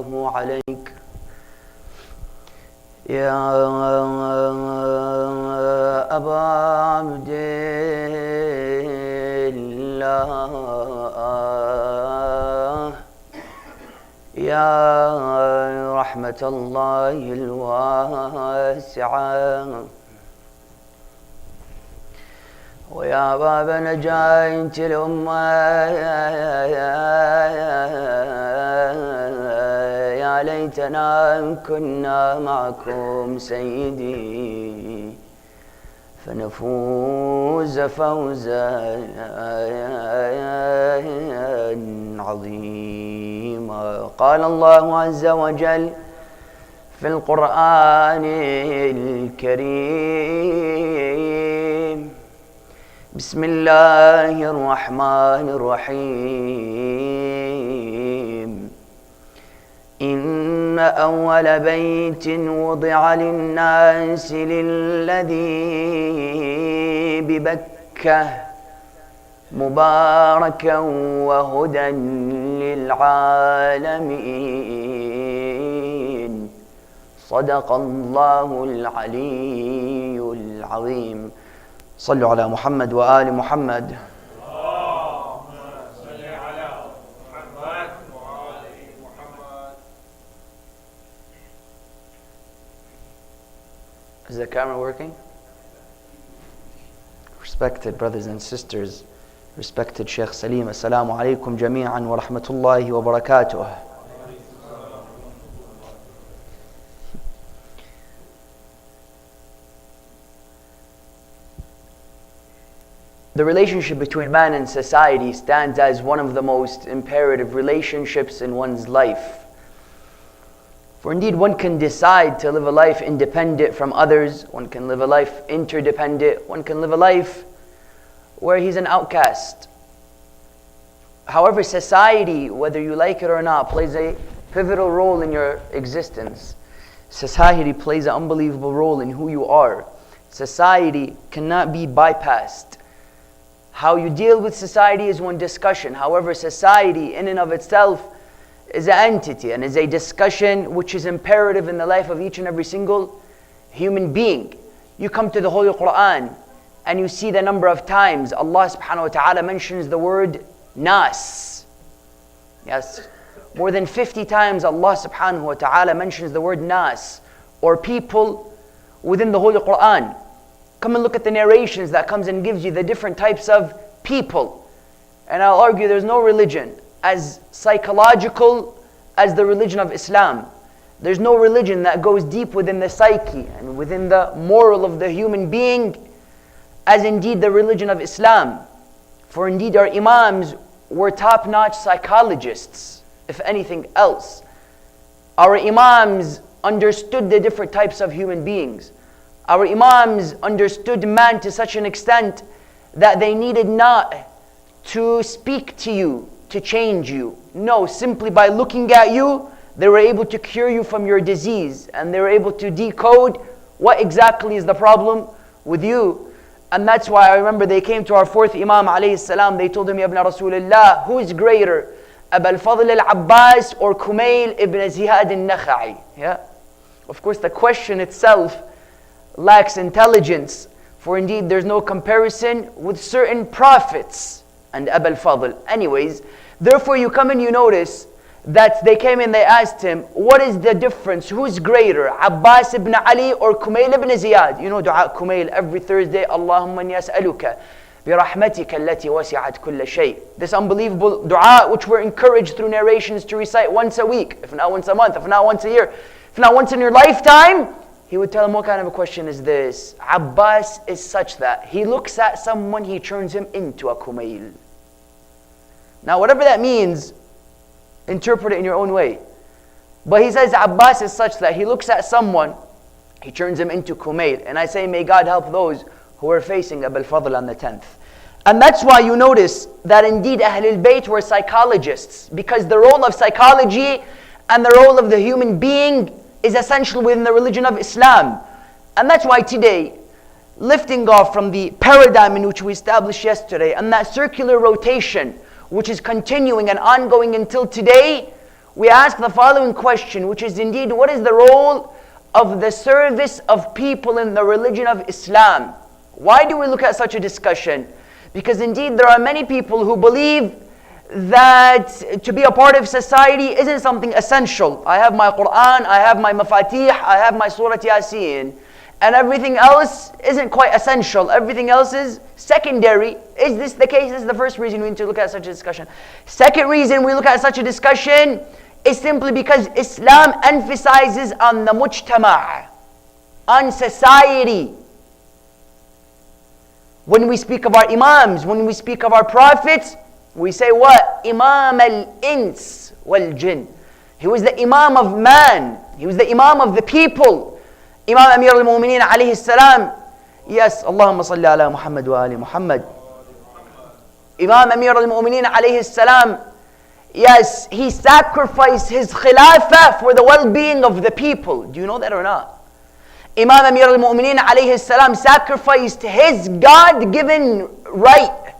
الله عليك يا أبا عبد الله يا رحمة الله الواسعة ويا باب نجاة الأمة يا ليتنا كنا معكم سيدي فنفوز فوزا عظيما. قال الله عز وجل في القرآن الكريم: بسم الله الرحمن الرحيم. إن أول بيت وضع للناس للذي ببكة مباركا وهدى للعالمين. صدق الله العلي العظيم. صلوا على محمد وآل محمد. اللهم صل على محمد وآل محمد. Is the camera working? Respected brothers and sisters, respected Shaykh Salim, Assalamu alaikum jami'an wa rahmatullahi wa barakatuh. The relationship between man and society stands as one of the most imperative relationships in one's life. For indeed, one can decide to live a life independent from others, one can live a life interdependent, one can live a life where he's an outcast. However, society, whether you like it or not, plays a pivotal role in your existence. Society plays an unbelievable role in who you are. Society cannot be bypassed. How you deal with society is one discussion. However, society in and of itself is an entity and is a discussion which is imperative in the life of each and every single human being. You come to the Holy Quran and you see the number of times Allah subhanahu wa ta'ala mentions the word nas. Yes, more than 50 times Allah subhanahu wa ta'ala mentions the word nas, or people, within the Holy Quran. Come and look at the narrations that comes and gives you the different types of people. And I'll argue there's no religion as psychological as the religion of Islam. There's no religion that goes deep within the psyche and within the moral of the human being as indeed the religion of Islam. For indeed our imams were top-notch psychologists, if anything else. Our imams understood the different types of human beings. Our imams understood man to such an extent that they needed not to speak to you to change you. No, simply by looking at you, they were able to cure you from your disease, and they were able to decode what exactly is the problem with you. And that's why I remember they came to our fourth Imam alayhi salam, they told him, Ya ibn Rasulullah, who is greater, Abu al-Fadl al-Abbas or Kumail ibn Ziyad al-Nakha'i? Yeah? Of course, the question itself lacks intelligence, for indeed there's no comparison with certain prophets and Abu al-Fadl. Anyways, therefore you come and you notice that they came and they asked him, what is the difference? Who's greater, Abbas ibn Ali or Kumail ibn Ziyad? You know dua Kumail every Thursday, Allahumma inni as'aluka برحمتك التي وسعت كل شيء. This unbelievable dua which we're encouraged through narrations to recite once a week, if not once a month, if not once a year, if not once in your lifetime. He would tell him, what kind of a question is this? Abbas is such that he looks at someone, he turns him into a Kumail. Now whatever that means, interpret it in your own way. But he says Abbas is such that he looks at someone, he turns him into Kumail. And I say, may God help those who are facing Abu al-Fadl on the 10th. And that's why you notice that indeed Ahlul Bayt were psychologists, because the role of psychology and the role of the human being is essential within the religion of Islam. And that's why today, lifting off from the paradigm in which we established yesterday, and that circular rotation which is continuing and ongoing until today, we ask the following question, which is indeed, what is the role of the service of people in the religion of Islam? Why do we look at such a discussion? Because indeed there are many people who believe that to be a part of society isn't something essential. I have my Quran, I have my Mafatih, I have my Surah Yasin, and everything else isn't quite essential. Everything else is secondary. Is this the case? This is the first reason we need to look at such a discussion. Second reason we look at such a discussion is simply because Islam emphasizes on the mujtama', on society. When we speak of our imams, when we speak of our prophets, we say what? Imam al-ins wal-jinn. He was the imam of man. He was the imam of the people. Imam Amir al-Mu'mineen alayhi salam. Yes, Allahumma salli ala Muhammad wa ali Muhammad. Imam Amir al-Mu'mineen alayhi salam. Yes, he sacrificed his khilafah for the well-being of the people. Do you know that or not? Imam Amir al-Mu'mineen alayhi salam sacrificed his God-given right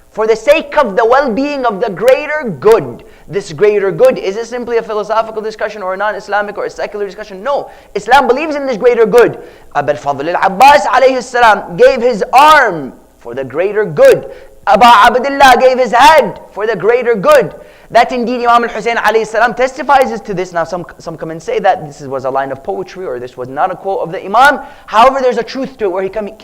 for the sake of the well-being of the greater good. This greater good, is it simply a philosophical discussion or a non-Islamic or a secular discussion? No. Islam believes in this greater good. Abu al-Fadl al-Abbas alayhi salam gave his arm for the greater good. Abu Abdullah gave his head for the greater good. That indeed Imam al-Hussein alayhi salam testifies to this. Now some come and say that this was a line of poetry or this was not a quote of the Imam. However, there's a truth to it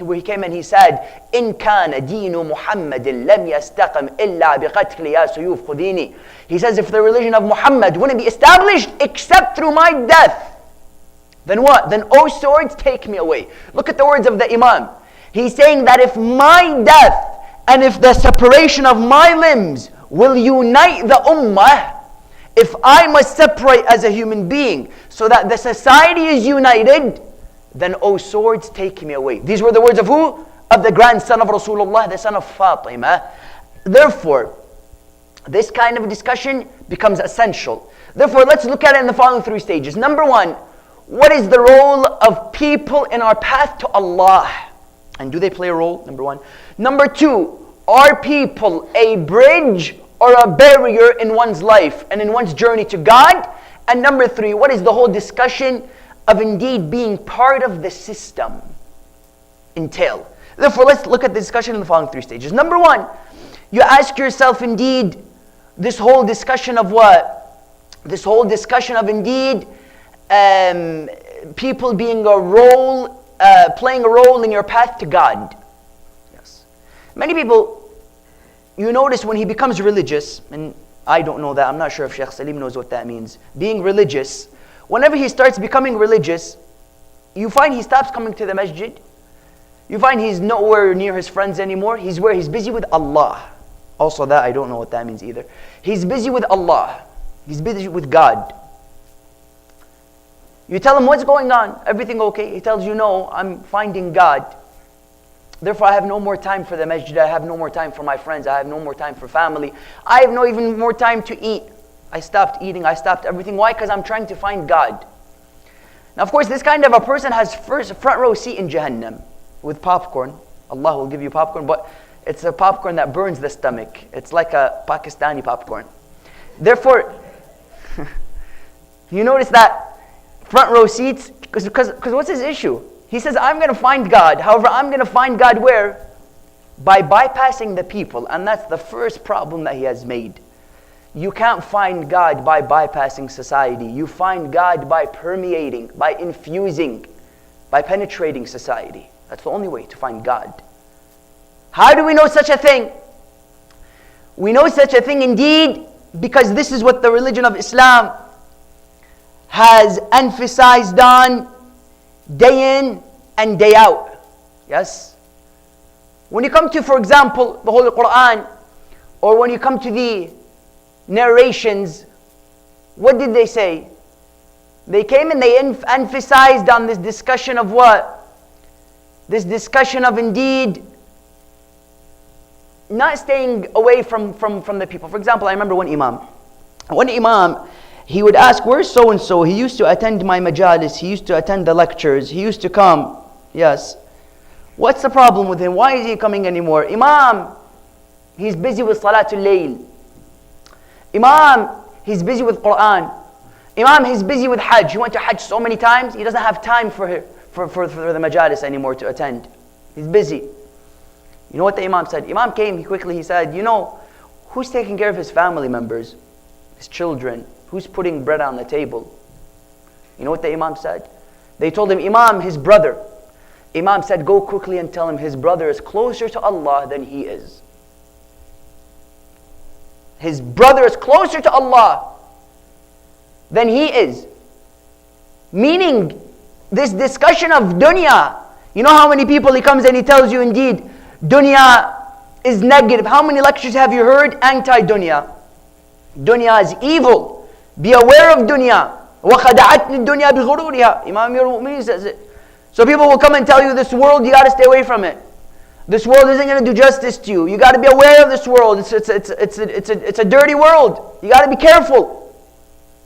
where he came and he said, "In kana deenu Muhammadin lam yastaqim illa biqatli ya suyuf khudini." He says, if the religion of Muhammad wouldn't be established except through my death, then what? Then, O swords, take me away. Look at the words of the Imam. He's saying that if my death and if the separation of my limbs will unite the ummah, if I must separate as a human being so that the society is united, then O swords, take me away. These were the words of who? Of the grandson of Rasulullah, the son of Fatima. Therefore, this kind of discussion becomes essential. Therefore, let's look at it in the following three stages. Number one, what is the role of people in our path to Allah? And do they play a role? Number one. Number two, are people a bridge or a barrier in one's life and in one's journey to God? And number three, what is the whole discussion of indeed being part of the system entail? Therefore, let's look at the discussion in the following three stages. Number one, you ask yourself indeed, this whole discussion of what? This whole discussion of indeed people being a role, playing a role in your path to God. Yes. Many people, you notice when he becomes religious, and I don't know that, I'm not sure if Shaykh Salim knows what that means. Being religious, whenever he starts becoming religious, you find he stops coming to the masjid. You find he's nowhere near his friends anymore. He's busy with Allah. Also that, I don't know what that means either. He's busy with Allah. He's busy with God. You tell him, what's going on? Everything okay? He tells you, no, I'm finding God. Therefore, I have no more time for the masjid. I have no more time for my friends. I have no more time for family. I have no even more time to eat. I stopped eating. I stopped everything. Why? Because I'm trying to find God. Now, of course, this kind of a person has front row seat in Jahannam with popcorn. Allah will give you popcorn, but it's a popcorn that burns the stomach. It's like a Pakistani popcorn. Therefore, you notice that front row seats, because what's his issue? He says, I'm going to find God. However, I'm going to find God where? By bypassing the people. And that's the first problem that he has made. You can't find God by bypassing society. You find God by permeating, by infusing, by penetrating society. That's the only way to find God. How do we know such a thing? We know such a thing indeed because this is what the religion of Islam has emphasized on day in and day out. Yes? When you come to, for example, the Holy Quran, or when you come to the narrations, what did they say? They came and they emphasized on this discussion of what? This discussion of indeed not staying away from the people. For example, I remember one imam, he would ask, where's so-and-so? He used to attend my majalis, he used to attend the lectures, he used to come. Yes. What's the problem with him? Why is he coming anymore? Imam, he's busy with Salatul Layl. Imam, he's busy with Quran. Imam, he's busy with Hajj. He went to Hajj so many times, he doesn't have time for the majalis anymore to attend. He's busy. You know what the Imam said? Imam came, he said, you know, who's taking care of his family members, his children? Who's putting bread on the table? You know what the Imam said? They told him, Imam, his brother. Imam said, go quickly and tell him his brother is closer to Allah than he is. His brother is closer to Allah than he is. Meaning, this discussion of dunya, you know how many people he comes and he tells you, indeed, dunya is negative. How many lectures have you heard? Anti-dunya. Dunya is evil. Be aware of dunya. وَخَدَعَتْنِ الدُّنْيَا بِغُرُورِهَا. Imam Amir al-Mu'mineen says it. So people will come and tell you, this world, you got to stay away from it. This world isn't going to do justice to you. You got to be aware of this world. It's a dirty world. You got to be careful.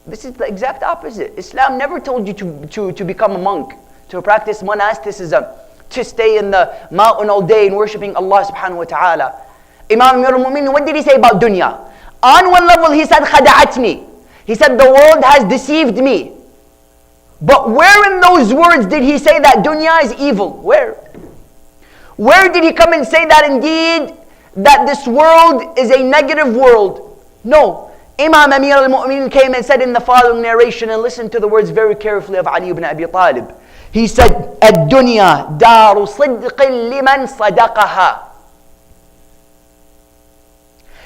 This is the exact opposite. Islam never told you to become a monk, to practice monasticism, to stay in the mountain all day and worshipping Allah subhanahu wa ta'ala. Imam Amir al-Mu'mineen, what did he say about dunya? On one level he said, خَدَعَتْنِي. He said, the world has deceived me. But where in those words did he say that dunya is evil? Where? Where did he come and say that indeed, that this world is a negative world? No. Imam Amir al-Mu'mineen came and said in the following narration, and listen to the words very carefully of Ali ibn Abi Talib. He said, الدنيا دار صدق لمن صدقها.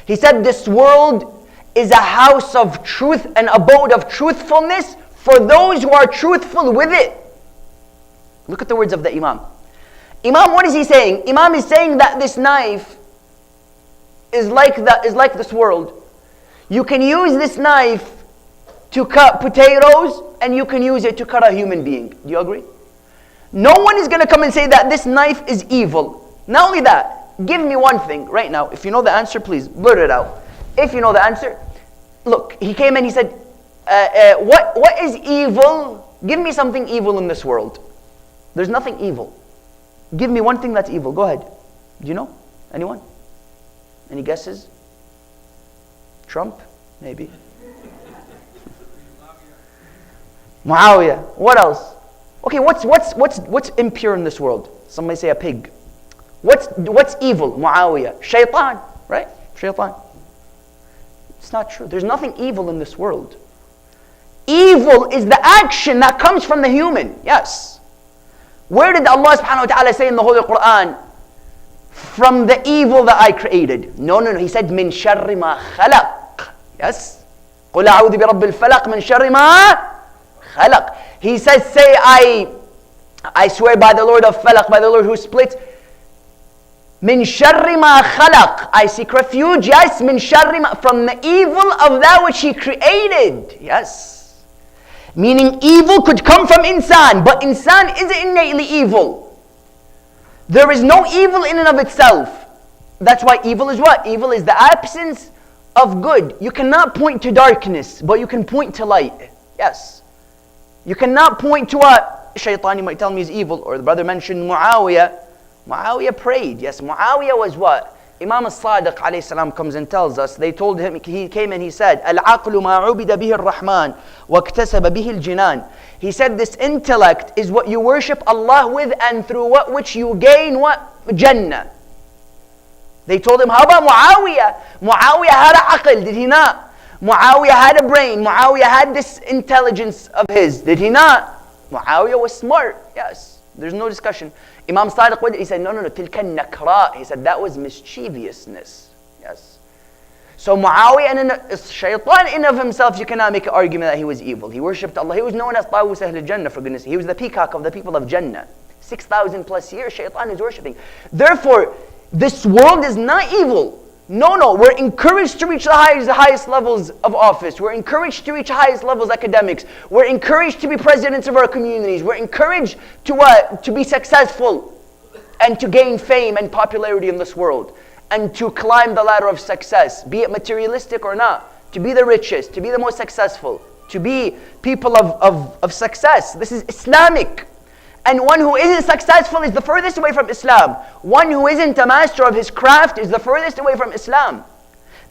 He said, this world is a house of truth, an abode of truthfulness for those who are truthful with it. Look at the words of the Imam. Imam, what is he saying? Imam is saying that this knife is like this world. You can use this knife to cut potatoes, and you can use it to cut a human being. Do you agree? No one is going to come and say that this knife is evil. Not only that, give me one thing right now. If you know the answer, please blurt it out. If you know the answer, look, he came and he said, what is evil? Give me something evil in this world. There's nothing evil. Give me one thing that's evil. Go ahead. Do you know? Anyone? Any guesses? Trump? Maybe. Muawiyah. What else? Okay, what's impure in this world? Somebody say a pig. What's evil? Muawiyah. Shaitan, right? Shaitan. It's not true. There's nothing evil in this world. Evil is the action that comes from the human. Yes. Where did Allah subhanahu wa ta'ala say in the Holy Quran, from the evil that I created? No. He said, min sharri ma khalaq. Yes. قُلْ أَعُوذُ بِرَبِّ الْفَلَقِ مِنْ شَرِّ مَا خَلَقَ. He says, say, I swear by the Lord of Falaq, by the Lord who splits. Min sharri ma khalaq. I seek refuge, yes, min sharri ma, from the evil of that which He created. Yes. Meaning evil could come from insan, but insan isn't innately evil. There is no evil in and of itself. That's why evil is what? Evil is the absence of good. You cannot point to darkness, but you can point to light. Yes. You cannot point to what Shaitan, you might tell me, is evil. Or the brother mentioned Muawiyah. Muawiyah prayed. Yes, Muawiyah was what? Imam al-Sadiq alayhi salam comes and tells us, they told him, he came and he said, Al-aqlu ma ubida bihi ar-Rahman wa iktasaba bihi al-jinan. He said this intellect is what you worship Allah with, and through which you gain what? Jannah. They told him, how about Muawiyah? Muawiyah had a aql, did he not? Muawiyah had a brain. Muawiyah had this intelligence of his, did he not? Muawiyah was smart, yes. There's no discussion. Imam Sadiq, he said, no, tilka nakra. He said, that was mischievousness. Yes. So Muawiyah and Shaitan in of himself, you cannot make an argument that he was evil. He worshipped Allah. He was known as Tawus Ahl al-Jannah, for goodness sake. He was the peacock of the people of Jannah. 6,000 plus years, Shaitan is worshipping. Therefore, this world is not evil. No, we're encouraged to reach the highest levels of office. We're encouraged to reach highest levels academics. We're encouraged to be presidents of our communities. We're encouraged to what? To be successful and to gain fame and popularity in this world and to climb the ladder of success, be it materialistic or not, to be the richest, to be the most successful, to be people of success. This is Islamic. And one who isn't successful is the furthest away from Islam. One who isn't a master of his craft is the furthest away from Islam.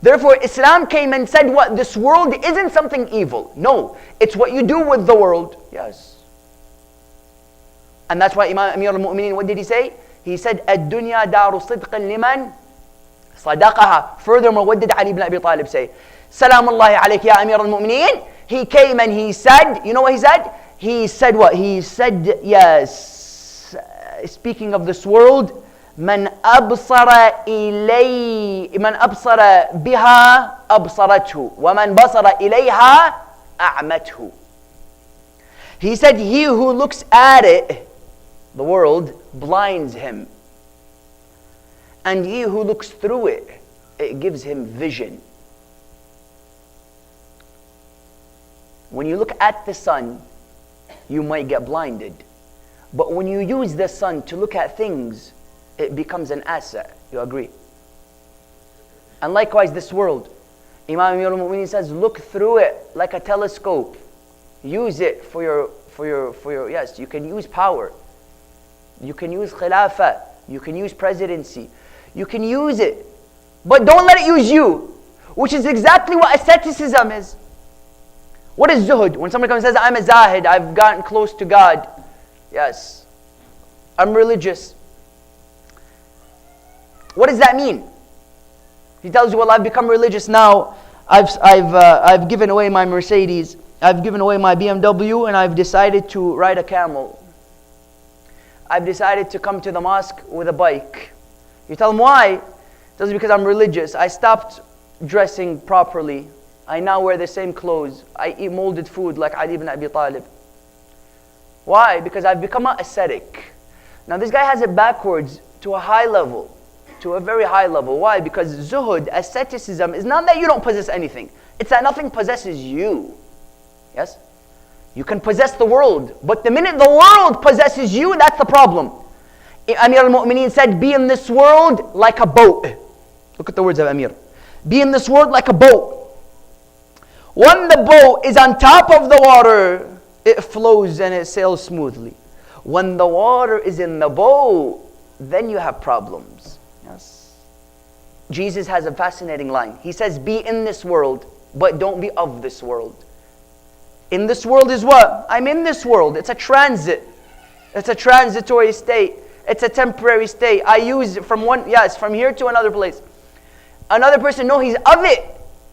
Therefore, Islam came and said what? This world isn't something evil. No, it's what you do with the world. Yes. And that's why Imam Amir al-Mu'mineen, what did he say? He said, الدنيا دار صدق لمن صدقها. Furthermore, what did Ali ibn Abi Talib say? Salam Allah alayk ya Amir al-Mu'mineen. He came and he said, you know what he said? He said what? He said, yes, speaking of this world, من أبصر بها أبصرته ومن بصر إليها أعمته. He said, he who looks at it, the world, blinds him. And he who looks through it, it gives him vision. When you look at the sun, you might get blinded. But when you use the sun to look at things, it becomes an asset. You agree? And likewise, this world, Imam Amir al-Mu'mineen says, look through it like a telescope. Use it for your, yes, you can use power. You can use khilafah. You can use presidency. You can use it. But don't let it use you. Which is exactly what asceticism is. What is zuhud? When somebody comes and says, I'm a zahid, I've gotten close to God. Yes. I'm religious. What does that mean? He tells you, well, I've become religious now. I've given away my Mercedes. I've given away my BMW, and I've decided to ride a camel. I've decided to come to the mosque with a bike. You tell him why? He tells you, because I'm religious. I stopped dressing properly. I now wear the same clothes. I eat molded food like Ali ibn Abi Talib. Why? Because I've become an ascetic. Now this guy has it backwards to a high level. To a very high level. Why? Because zuhud, asceticism, is not that you don't possess anything. It's that nothing possesses you. Yes? You can possess the world. But the minute the world possesses you, that's the problem. Amir al-Mu'mineen said, be in this world like a boat. Look at the words of Amir. Be in this world like a boat. When the boat is on top of the water, it flows and it sails smoothly. When the water is in the boat, then you have problems. Yes. Jesus has a fascinating line. He says, be in this world, but don't be of this world. In this world is what? I'm in this world. It's a transit. It's a transitory state. It's a temporary state. I use it from from here to another place. Another person, no, he's of it.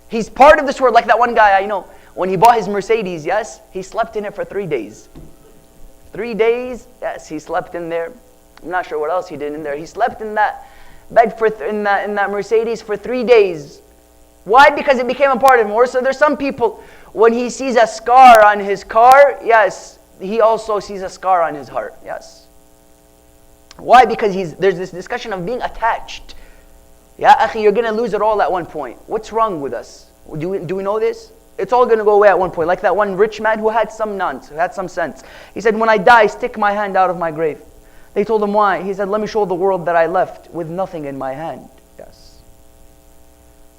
He's part of this world, like that one guy I know. When he bought his Mercedes, yes, he slept in it for 3 days. 3 days, yes, he slept in there. I'm not sure what else he did in there. He slept in that bed in that Mercedes for 3 days. Why? Because it became a part of him. Or so there's some people, when he sees a scar on his car, yes, he also sees a scar on his heart. Yes. Why? Because there's this discussion of being attached. Yeah, akhi, you're going to lose it all at one point. What's wrong with us? Do we know this? It's all going to go away at one point. Like that one rich man who had some sense. He said, when I die, stick my hand out of my grave. They told him why. He said, let me show the world that I left with nothing in my hand. Yes.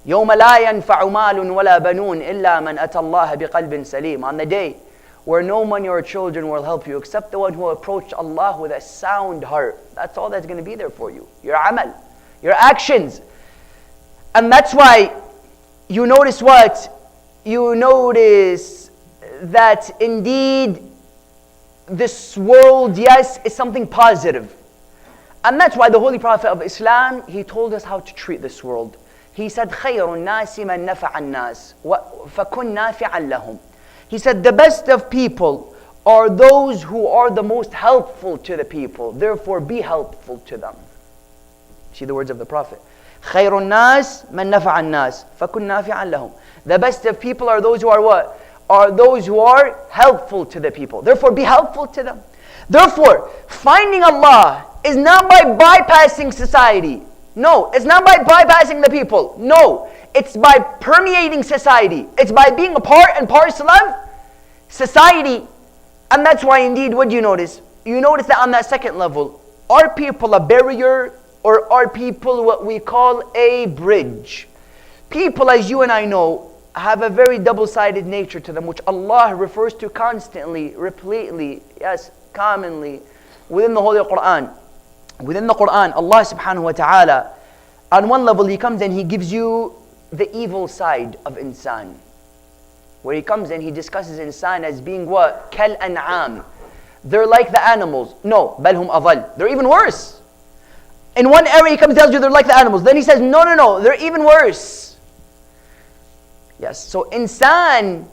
يَوْمَ لَا يَنْفَعُ مَالٌ وَلَا بَنُونَ إِلَّا مَنْ أَتَى اللَّهَ بِقَلْبٍ سَلِيمٍ. On the day where no money or children will help you except the one who approached Allah with a sound heart. That's all that's going to be there for you. Your amal, your actions. And that's why you notice what? You notice that indeed this world, yes, is something positive. And that's why the Holy Prophet of Islam, he told us how to treat this world. He said, خَيْرُ النَّاسِ مَنْ نَفَعَ النَّاسِ فَكُنْ نَافِعًا لَهُمْ. He said, the best of people are those who are the most helpful to the people. Therefore, be helpful to them. See the words of the Prophet. خَيْرُ النَّاسِ مَنْ نَفَعَ النَّاسِ فَكُنْ نَافِعًا لَهُمْ. The best of people are those who are what? Are those who are helpful to the people. Therefore, be helpful to them. Therefore, finding Allah is not by bypassing society. No, it's not by bypassing the people. No, it's by permeating society. It's by being a part and parcel of society. And that's why indeed, what do you notice? You notice that on that second level, are people a barrier or are people what we call a bridge? People, as you and I know, have a very double-sided nature to them, which Allah refers to constantly, repeatedly, yes, commonly, within the Holy Quran. Within the Quran, Allah subhanahu wa ta'ala, on one level He comes and He gives you the evil side of insan. Where he comes in, he discusses insan as being what? Kal an'am. They're like the animals. No, bal hum adal. They're even worse. In one area he comes and tells you they're like the animals. Then he says, no, they're even worse. Yes, so insan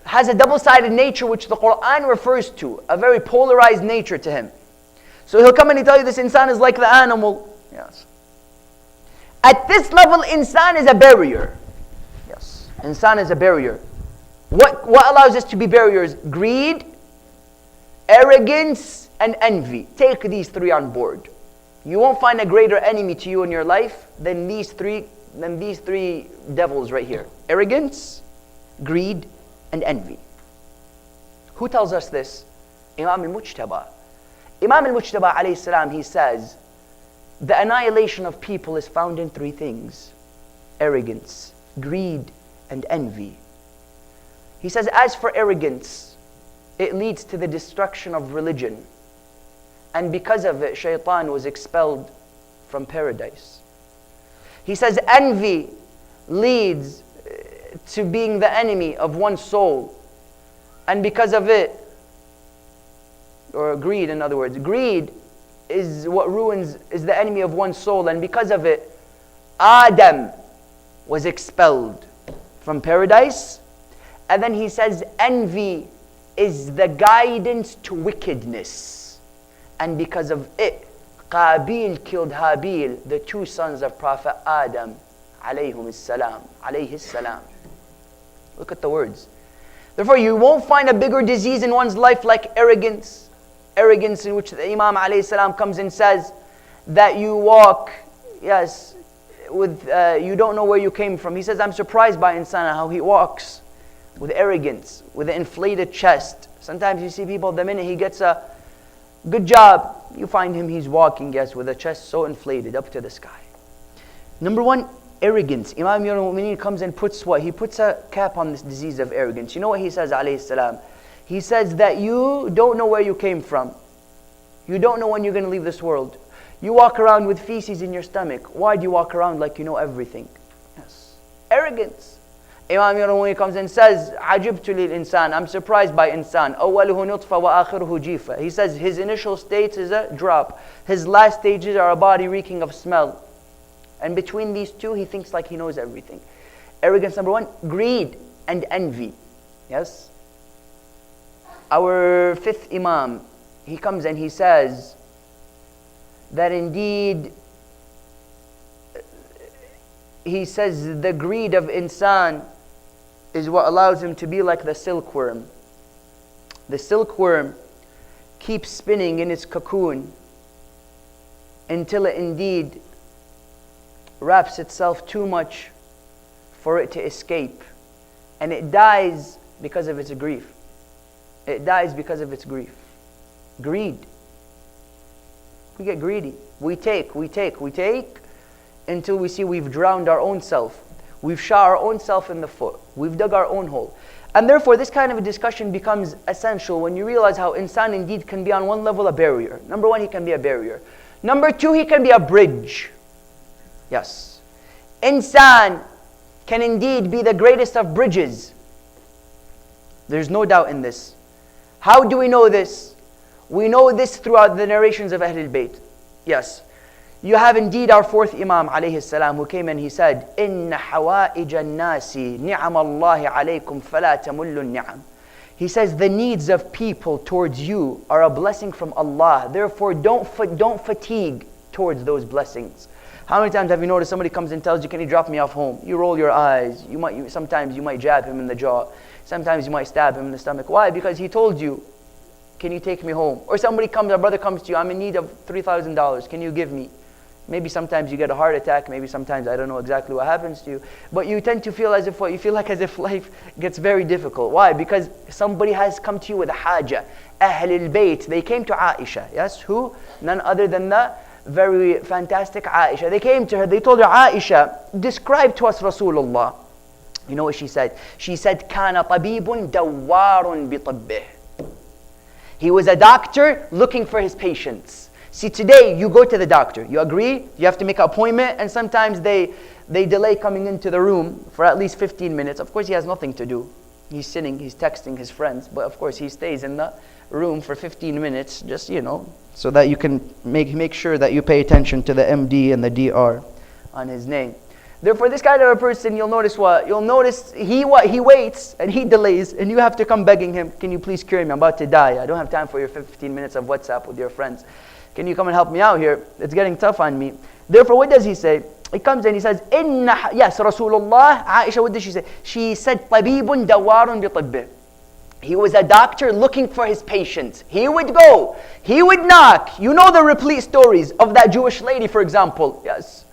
has a double-sided nature which the Quran refers to, a very polarized nature to him. So he'll come and he'll tell you this insan is like the animal. Yes. At this level, insan is a barrier. Yes, insan is a barrier. What allows us to be barriers? Greed, arrogance, and envy. Take these three on board. You won't find a greater enemy to you in your life than these three devils right here. Arrogance, greed, and envy. Who tells us this? Imam al-Mujtaba. Imam al-Mujtaba alayhi salam, he says, the annihilation of people is found in three things: arrogance, greed, and envy. He says, as for arrogance, it leads to the destruction of religion. And because of it, shaitan was expelled from paradise. He says, envy leads to being the enemy of one's soul. And because of it, or greed in other words, greed is what is the enemy of one's soul. And because of it, Adam was expelled from paradise. And then he says, envy is the guidance to wickedness. And because of it, Qabil killed Habil, the two sons of Prophet Adam, alayhis salam. Look at the words. Therefore, you won't find a bigger disease in one's life like arrogance. Arrogance, in which the Imam alayhi salam comes and says that you walk, yes, with you don't know where you came from. He says, I'm surprised by insan how he walks with arrogance, with an inflated chest. Sometimes you see people, the minute he gets a good job, you find him, he's walking, yes, with a chest so inflated up to the sky. Number one, arrogance. Imam al-Mu'mineen comes and puts what? He puts a cap on this disease of arrogance. You know what he says, alayhi salam? He says that you don't know where you came from. You don't know when you're going to leave this world. You walk around with feces in your stomach. Why do you walk around like you know everything? Yes. Arrogance. Imam al-Mu'mineen comes and says, عَجِبْتُ لِلْإِنسان. I'm surprised by insan. أَوَّلُهُ نُطْفَ وَآخِرُهُ جِيفَ. He says his initial state is a drop. His last stages are a body reeking of smell. And between these two, he thinks like he knows everything. Arrogance, number one. Greed and envy. Yes? Our fifth Imam, he comes and he says that indeed, he says the greed of insan is what allows him to be like the silkworm. The silkworm keeps spinning in its cocoon until it indeed wraps itself too much for it to escape. And it dies because of its grief. It dies because of its grief. Greed. We get greedy. We take until we see we've drowned our own self. We've shot our own self in the foot. We've dug our own hole. And therefore, this kind of a discussion becomes essential when you realize how insan indeed can be on one level a barrier. Number one, he can be a barrier. Number two, he can be a bridge. Yes. Insan can indeed be the greatest of bridges. There's no doubt in this. How do we know this? We know this throughout the narrations of Ahlul Bayt. Yes. You have indeed our fourth Imam alayhi salam who came and he said, إِنَّ حَوَائِجَ النَّاسِ نِعَمَ اللَّهِ عَلَيْكُمْ فَلَا تَمُلُّ النِّعَمِ. He says the needs of people towards you are a blessing from Allah. Therefore, don't fatigue towards those blessings. How many times have you noticed somebody comes and tells you, can you drop me off home? You roll your eyes. Sometimes you might jab him in the jaw. Sometimes you might stab him in the stomach. Why? Because he told you, can you take me home? Or a brother comes to you, I'm in need of $3,000. Can you give me? Maybe sometimes you get a heart attack. Maybe sometimes I don't know exactly what happens to you. But you tend to feel as if life gets very difficult. Why? Because somebody has come to you with a haja. Ahlul Bayt. They came to Aisha. Yes, who? None other than the very fantastic Aisha. They came to her. They told her, Aisha, describe to us Rasulullah. You know what she said? She said, كَانَ طَبِيبٌ دَوَّارٌ بِطَبِّهِ. He was a doctor looking for his patients. See, today you go to the doctor. You agree? You have to make an appointment, and sometimes they delay coming into the room for at least 15 minutes. Of course, he has nothing to do. He's sitting, he's texting his friends, but of course he stays in the room for 15 minutes, just, so that you can make sure that you pay attention to the MD and the DR on his name. Therefore, this kind of a person, you'll notice what? You'll notice he waits and he delays, and you have to come begging him, can you please cure me? I'm about to die. I don't have time for your 15 minutes of WhatsApp with your friends. Can you come and help me out here? It's getting tough on me. Therefore, what does he say? He comes and he says, yes, Rasulullah, Aisha, what did she say? She said, طَبِيبٌ دَوَّارٌ بِطِبِّهِ. He was a doctor looking for his patients. He would go, he would knock. You know the replete stories of that Jewish lady, for example. Yes.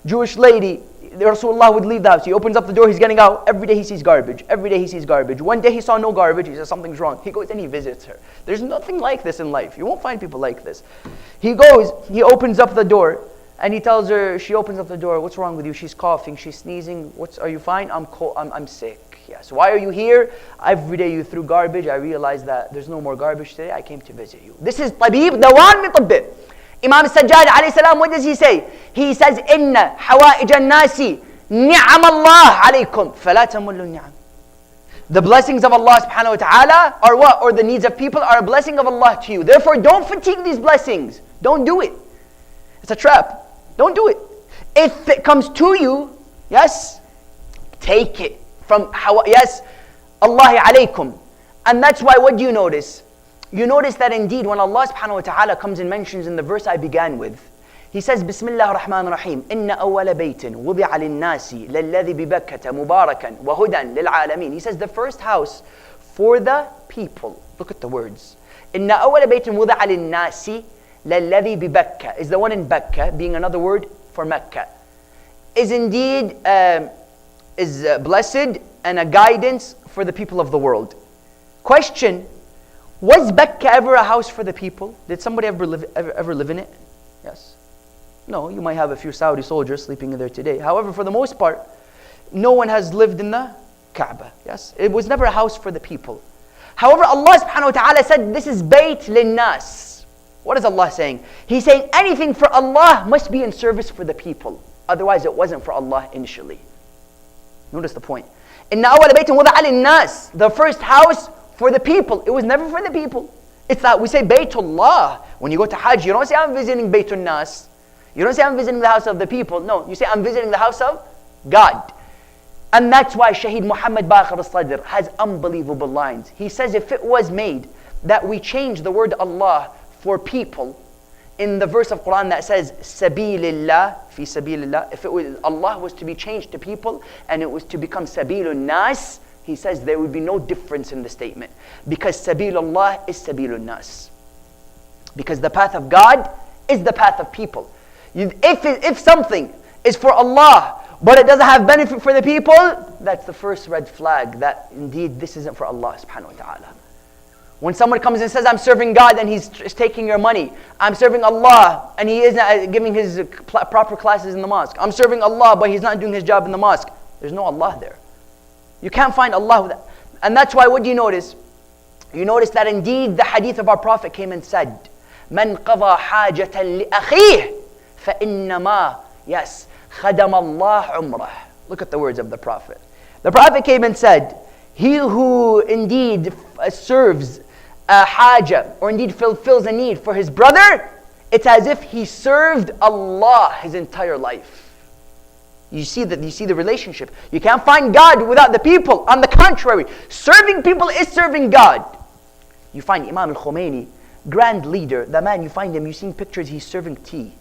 Jewish lady, Rasulullah would leave the house. He opens up the door, he's getting out. Every day he sees garbage. Every day he sees garbage. One day he saw no garbage. He says something's wrong. He goes and he visits her. There's nothing like this in life. You won't find people like this. He goes, he opens up the door, and he tells her, she opens up the door, what's wrong with you? She's coughing, she's sneezing. Are you fine? I'm cold, I'm sick. Yes. Why are you here? Every day you threw garbage. I realized that there's no more garbage today. I came to visit you. This is طبيب دوام من طبه. Imam Sajjad alayhi salam, what does he say? He says, إن حوائج الناس نعم الله عليكم فلا تملوا النعم. The blessings of Allah subhanahu wa ta'ala are what? Or the needs of people are a blessing of Allah to you. Therefore, don't fatigue these blessings. Don't do it. It's a trap. Don't do it. If it comes to you, yes, take it. Yes, Allah alaykum. And that's why, what do you notice? You notice that indeed when Allah subhanahu wa ta'ala comes and mentions in the verse I began with, He says, Bismillah ar-Rahman ar-Rahim, إِنَّ أَوَّلَ بَيْتٍ وُضِعَ لِلنَّاسِ لَلَّذِي بِبَكَّةَ مُبَارَكًا وَهُدًى لِلْعَالَمِينَ. He says the first house for the people. Look at the words. إِنَّ أَوَّلَ بَيْتٍ وُضِعَ لِلنَّاسِ لَلَّذِي بِبَكَّةَ is the one in Becca, being another word for Mecca. Is indeed blessed and a guidance for the people of the world. Question, was Becca ever a house for the people? Did somebody ever live in it? Yes. No, you might have a few Saudi soldiers sleeping in there today. However, for the most part, no one has lived in the Kaaba. Yes, it was never a house for the people. However, Allah subhanahu wa ta'ala said, this is Bayt linnas. What is Allah saying? He's saying anything for Allah must be in service for the people. Otherwise, it wasn't for Allah initially. Notice the point. Inna awwala baytin wudi'a linnas. The first house for the people. It was never for the people. It's that we say Baytullah. When you go to Hajj, you don't say I'm visiting Baytun Nas. You don't say I'm visiting the house of the people. No, you say I'm visiting the house of God. And that's why Shaheed Muhammad Baqir al-Sadr has unbelievable lines. He says if it was made that we change the word Allah for people in the verse of Quran that says Sabilillah, fi Sabilillah, if it was Allah was to be changed to people and it was to become Sabilun Nas, he says there would be no difference in the statement. Because Sabilullah is Sabilun Nas. Because the path of God is the path of people. If something is for Allah, but it doesn't have benefit for the people, that's the first red flag that indeed this isn't for Allah subhanahu wa ta'ala. When someone comes and says, I'm serving God and he's taking your money. I'm serving Allah and he isn't giving his proper classes in the mosque. I'm serving Allah but he's not doing his job in the mosque. There's no Allah there. You can't find Allah with that. And that's why, what do you notice? You notice that indeed the hadith of our Prophet came and said, من قضى حاجة لأخيه فإنما yes خدم الله عمره. Look at the words of the Prophet. The Prophet came and said, he who indeed serves a haja or indeed fulfills a need for his brother, it's as if he served Allah his entire life. You see the relationship. You can't find God without the people. On the contrary, serving people is serving God. You find Imam al-Khomeini, grand leader, the man, you find him, you've seen pictures, he's serving tea.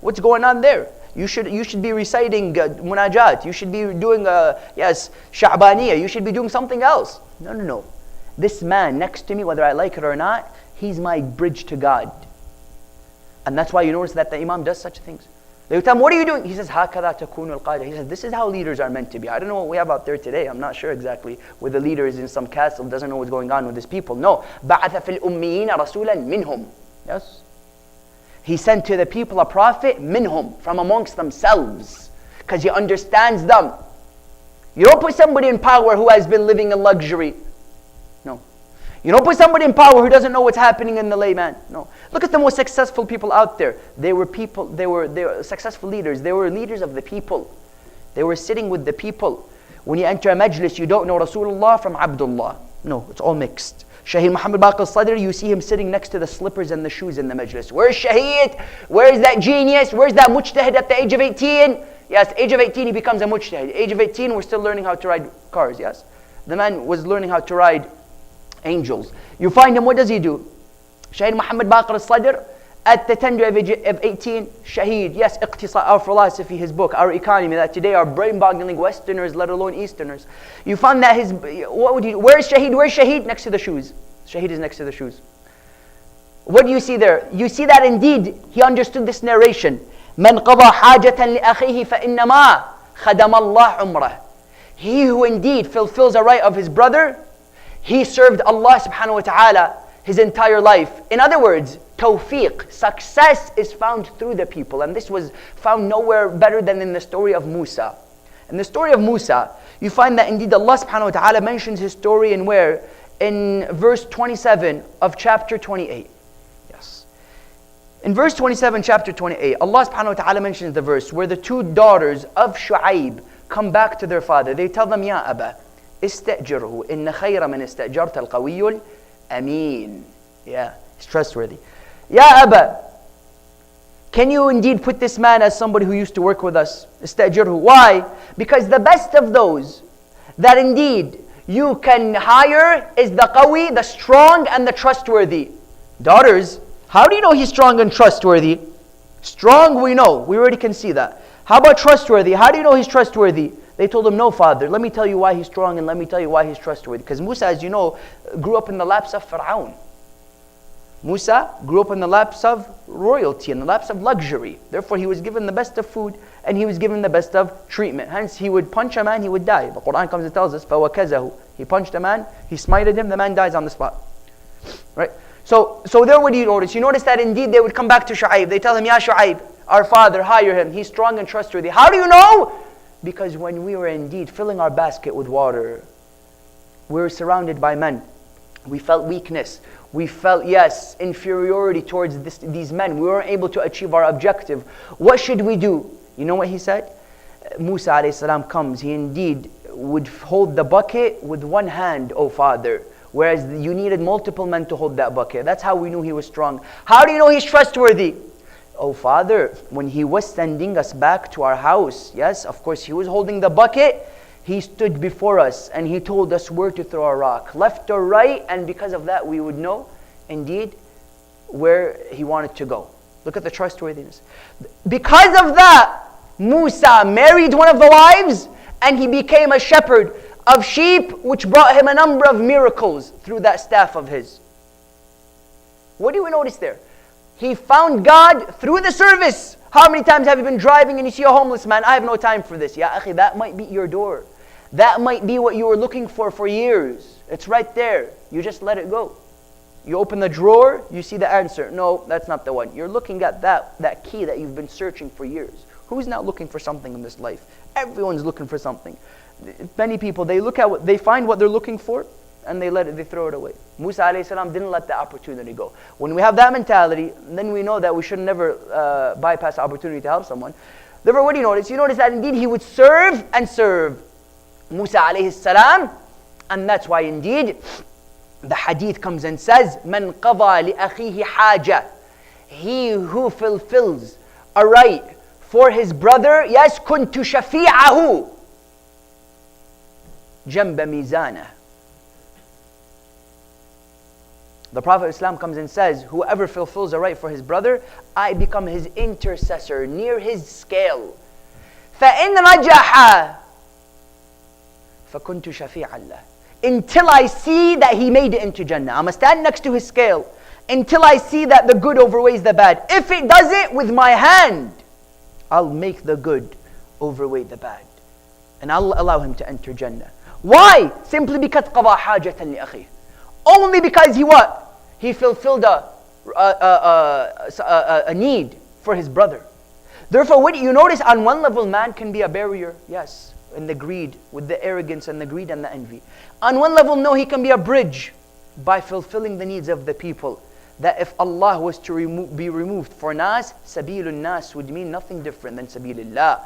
What's going on there? You should be reciting munajat. You should be doing sha'baniyah. You should be doing something else. No. This man next to me, whether I like it or not, he's my bridge to God. And that's why you notice that the Imam does such things. They would tell him, what are you doing? He says, هَكَذَا تَكُونُ الْقَادَةِ. He says, this is how leaders are meant to be. I don't know what we have out there today. I'm not sure exactly where the leader is in some castle, doesn't know what's going on with his people. No. بَعَثَ فِي الْأُمِّيِّينَ رَسُولًا مِنْهُمْ. Yes. He sent to the people a prophet, minhum, from amongst themselves. Because he understands them. You don't put somebody in power who has been living in luxury. No. You don't put somebody in power who doesn't know what's happening in the layman. No. Look at the most successful people out there. They were successful leaders. They were leaders of the people. They were sitting with the people. When you enter a majlis, you don't know Rasulullah from Abdullah. No, it's all mixed. Shaykh Muhammad Baqir al-Sadr, you see him sitting next to the slippers and the shoes in the majlis. Where's Shaheed? Where's that genius? Where's that mujtahid at the age of 18? Yes, age of 18 he becomes a mujtahid. Age of 18 we're still learning how to ride cars, yes? The man was learning how to ride angels. You find him, what does he do? Shaykh Muhammad Baqir al-Sadr, at the tender age of 18, Shaheed. Yes, Iqtisa, our philosophy, his book, our economy, that today are brain-boggling Westerners, let alone Easterners. You find that where's Shaheed? Where's Shaheed? Next to the shoes. Shaheed is next to the shoes. What do you see there? You see that indeed he understood this narration. من قضى حاجة لأخيه فإنما خدم الله عمره. He who indeed fulfills a right of his brother, he served Allah subhanahu wa ta'ala his entire life. In other words, tawfiq, success is found through the people. And this was found nowhere better than in the story of Musa. In the story of Musa, you find that indeed Allah subhanahu wa ta'ala mentions his story in where? In verse 27 of chapter 28. Yes. In verse 27, chapter 28, Allah subhanahu wa ta'ala mentions the verse where the two daughters of Shu'aib come back to their father. They tell them, Ya Aba, استأجره إن خير من استأجرت القوي الأمين. Yeah, he's trustworthy. Ya Aba, can you indeed put this man as somebody who used to work with us? استأجره. Why? Because the best of those that indeed you can hire is the qawi, the strong and the trustworthy. Daughters, how do you know he's strong and trustworthy? Strong, we know. We already can see that. How about trustworthy? How do you know he's trustworthy? They told him, no, father, let me tell you why he's strong and let me tell you why he's trustworthy. Because Musa, as you know, grew up in the laps of Fir'aun. Musa grew up in the laps of royalty, in the laps of luxury. Therefore, he was given the best of food and he was given the best of treatment. Hence, he would punch a man, he would die. The Quran comes and tells us, فَوَكَزَهُ. He punched a man, he smited him, the man dies on the spot. Right? So there what do you notice? You notice that indeed they would come back to Shu'aib. They tell him, Ya Shu'aib, our father, hire him. He's strong and trustworthy. How do you know? Because when we were indeed filling our basket with water, we were surrounded by men. We felt weakness. We felt, yes, inferiority towards these men. We weren't able to achieve our objective. What should we do? You know what he said? Musa alayhi salam comes. He indeed would hold the bucket with one hand, O father. Whereas you needed multiple men to hold that bucket. That's how we knew he was strong. How do you know he's trustworthy? Oh father, when he was sending us back to our house, yes, of course he was holding the bucket. He stood before us and he told us where to throw a rock, left or right, and because of that we would know indeed where he wanted to go. Look at the trustworthiness. Because of that, Musa married one of the wives and he became a shepherd of sheep, which brought him a number of miracles through that staff of his. What do we notice there? He found God through the service. How many times have you been driving and you see a homeless man? I have no time for this. Ya akhi, that might be your door. That might be what you were looking for years. It's right there. You just let it go. You open the drawer, you see the answer. No, that's not the one. You're looking at that key that you've been searching for years. Who's not looking for something in this life? Everyone's looking for something. Many people, they find what they're looking for and they throw it away. Musa alayhi salam didn't let the opportunity go. When we have that mentality, then we know that we should never bypass the opportunity to help someone. Therefore, what do you notice? You notice that indeed he would serve and serve Musa alayhi salam, and that's why indeed the hadith comes and says, "Man qada li akhihi haja." He who fulfills a right for his brother, yes, kuntu shafi'ahu jamba mizana. The Prophet Islam comes and says, whoever fulfills a right for his brother, I become his intercessor near his scale. فَإِنْ رَجَحَ فَكُنْتُ شَفِيعًا لَهُ. Until I see that he made it into Jannah. I'm going to stand next to his scale until I see that the good overweighs the bad. If it does it with my hand, I'll make the good overweigh the bad. And I'll allow him to enter Jannah. Why? Simply because قَضَى حَاجَةً لِأَخِيهِ. Only because he what? He fulfilled a need for his brother. Therefore, what you notice, on one level, man can be a barrier, yes, in the greed, with the arrogance and the greed and the envy. On one level, no, he can be a bridge by fulfilling the needs of the people. That if Allah was to be removed for nas, sabilun nas would mean nothing different than sabilillah.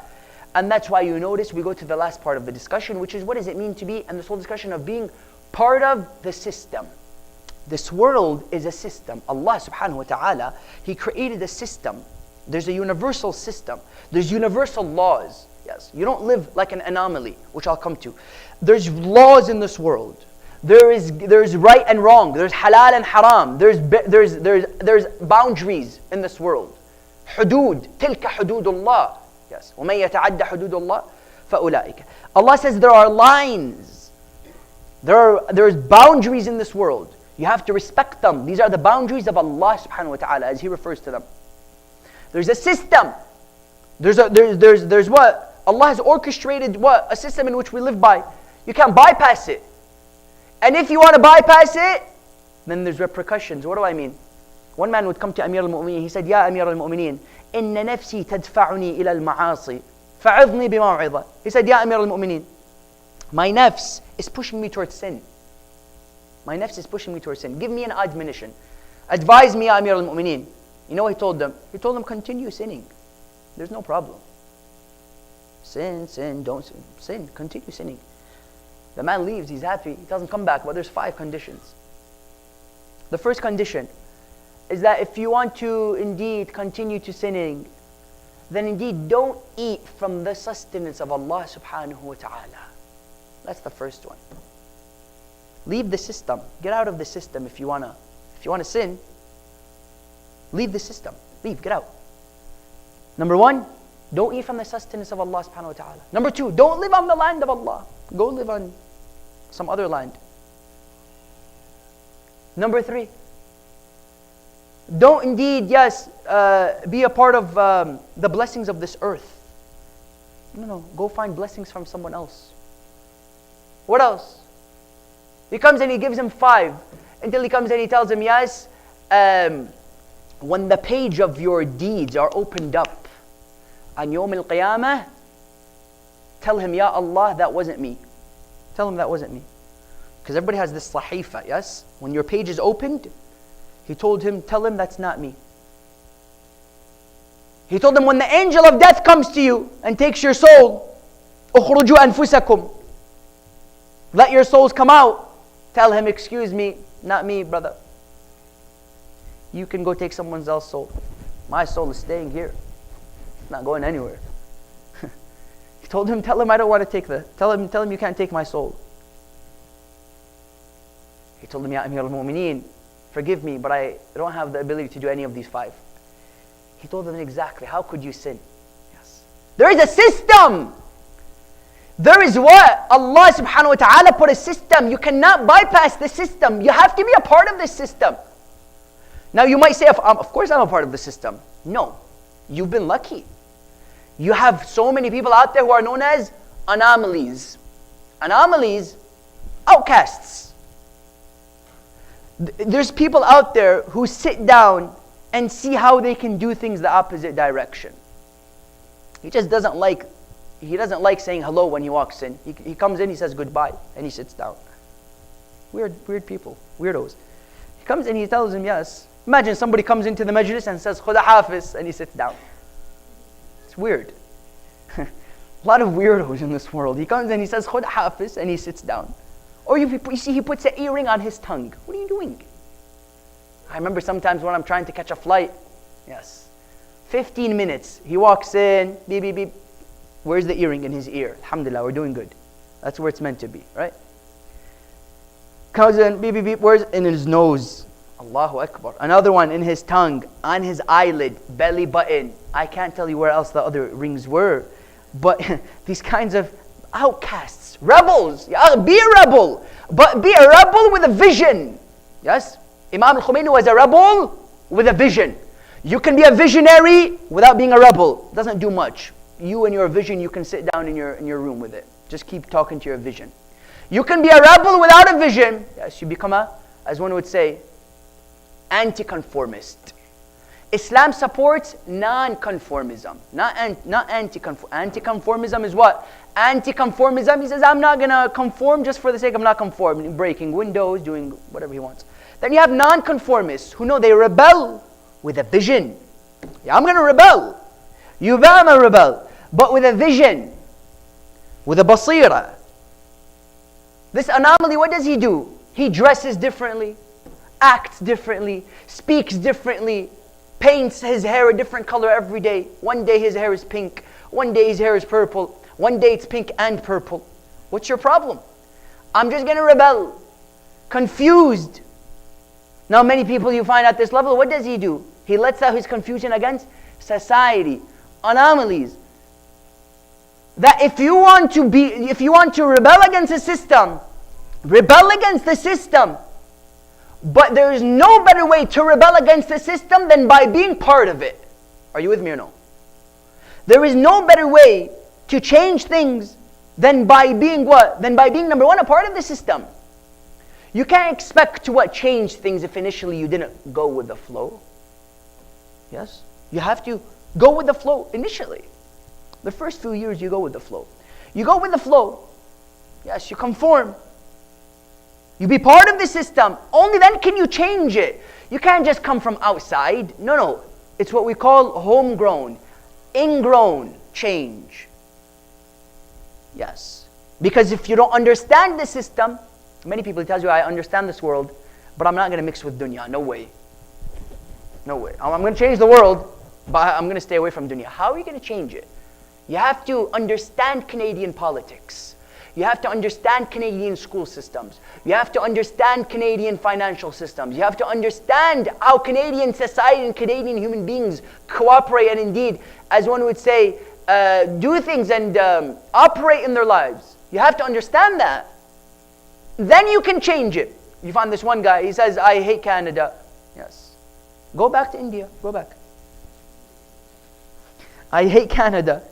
And that's why you notice we go to the last part of the discussion, which is what does it mean to be, and this whole discussion of being part of the system. This world is a system. Allah subhanahu wa ta'ala, He created a system. There's a universal system. There's universal laws. Yes, you don't live like an anomaly, which I'll come to. There's laws in this world. There's right and wrong. There's halal and haram. There's boundaries in this world. Hudud. تلك حدود الله. Yes. وَمَن يَتَعَدَّ حُدُودَ اللَّهِ فَأُولَٰئِكَ. Allah says there are lines. There's boundaries in this world. You have to respect them. These are the boundaries of Allah subhanahu wa ta'ala as He refers to them. There's a system. There's what? Allah has orchestrated what? A system in which we live by. You can't bypass it. And if you want to bypass it, then there's repercussions. What do I mean? One man would come to Amir al-Mu'mineen. He said, Ya Amir al-Mu'mineen, inna nafsi tadfa'uni ila al-ma'asi. Fa'idhni bimaw'idha. He said, Ya Amir al-Mu'mineen, my nafs is pushing me towards sin. My nafs is pushing me towards sin. Give me an admonition. Advise me, Ya Amir al-Mu'mineen. You know what he told them? He told them, continue sinning. There's no problem. Sin, don't sin, continue sinning. The man leaves, he's happy, he doesn't come back, but there's 5 conditions. The first condition is that if you want to indeed continue to sinning, then indeed don't eat from the sustenance of Allah subhanahu wa ta'ala. That's the first one. Leave the system. Get out of the system if you wanna sin. Leave the system. Leave, get out. Number 1, don't eat from the sustenance of Allah subhanahu wa ta'ala. Number 2, don't live on the land of Allah. Go live on some other land. Number 3, don't indeed, be a part of the blessings of this earth. No, go find blessings from someone else. What else? He comes and he gives him 5, until he comes and he tells him, yes, when the page of your deeds are opened up on Yawm al-Qiyamah, tell him, Ya Allah, that wasn't me. Tell him that wasn't me. Because everybody has this sahifa, yes? When your page is opened, he told him, tell him that's not me. He told him, when the angel of death comes to you and takes your soul, اخرجوا أنفسكم, let your souls come out. Tell him, excuse me, not me, brother. You can go take someone else's soul. My soul is staying here. It's not going anywhere. He told him, tell him I don't want to take tell him you can't take my soul. He told him, Ya Amir al-Mu'mineen, forgive me, but I don't have the ability to do any of these 5. He told them exactly, how could you sin? Yes. There is a system. There is what? Allah subhanahu wa ta'ala put a system. You cannot bypass the system. You have to be a part of this system. Now you might say, of course I'm a part of the system. No, you've been lucky. You have so many people out there who are known as anomalies. Anomalies, outcasts. There's people out there who sit down and see how they can do things the opposite direction. He just doesn't like saying hello when he walks in. He comes in, he says goodbye, and he sits down. Weird people, weirdos. He comes and he tells him yes. Imagine somebody comes into the majlis and says Khuda Hafiz, and he sits down. It's weird. A lot of weirdos in this world. He comes and he says Khuda Hafiz, and he sits down. Or you see he puts an earring on his tongue. What are you doing? I remember sometimes when I'm trying to catch a flight, 15 minutes, he walks in, beep, beep, beep. Where's the earring in his ear? Alhamdulillah, we're doing good. That's where it's meant to be, right? Comes in, beep, beep, beep. Where's in his nose? Allahu Akbar. Another one in his tongue, on his eyelid, belly button. I can't tell you where else the other rings were. But these kinds of outcasts, rebels. Be a rebel. But be a rebel with a vision. Yes? Imam al-Khomeini was a rebel with a vision. You can be a visionary without being a rebel. It doesn't do much. You and your vision, you can sit down in your room with it. Just keep talking to your vision. You can be a rebel without a vision. Yes, you become as one would say, anti-conformist. Islam supports non-conformism, not anti-conformism. Anti-conformism is what? Anti-conformism, he says, I'm not going to conform just for the sake of not conforming, breaking windows, doing whatever he wants. Then you have non-conformists who know they rebel with a vision. Yeah, I'm going to rebel. You bet I'm a rebel, but with a vision, with a basira. This anomaly, what does he do? He dresses differently, acts differently, speaks differently, paints his hair a different color every day. One day his hair is pink, one day his hair is purple, one day it's pink and purple. What's your problem? I'm just going to rebel. Confused. Now many people you find at this level, what does he do? He lets out his confusion against society, anomalies. That if you want to rebel against the system, rebel against the system. But there is no better way to rebel against the system than by being part of it. Are you with me or no? There is no better way to change things than by being what? Than by being, number one, a part of the system. You can't expect to change things if initially you didn't go with the flow. Yes? You have to go with the flow initially. The first few years you go with the flow. You go with the flow. Yes, you conform. You be part of the system. Only then can you change it. You can't just come from outside. No. It's what we call homegrown, ingrown change. Yes. Because if you don't understand the system, many people tell you, I understand this world, but I'm not going to mix with dunya. No way. No way. I'm going to change the world, but I'm going to stay away from dunya. How are you going to change it? You have to understand Canadian politics. You have to understand Canadian school systems. You have to understand Canadian financial systems. You have to understand how Canadian society and Canadian human beings cooperate and indeed, as one would say, do things and operate in their lives. You have to understand that. Then you can change it. You find this one guy, he says, I hate Canada. Yes. Go back to India. Go back. I hate Canada.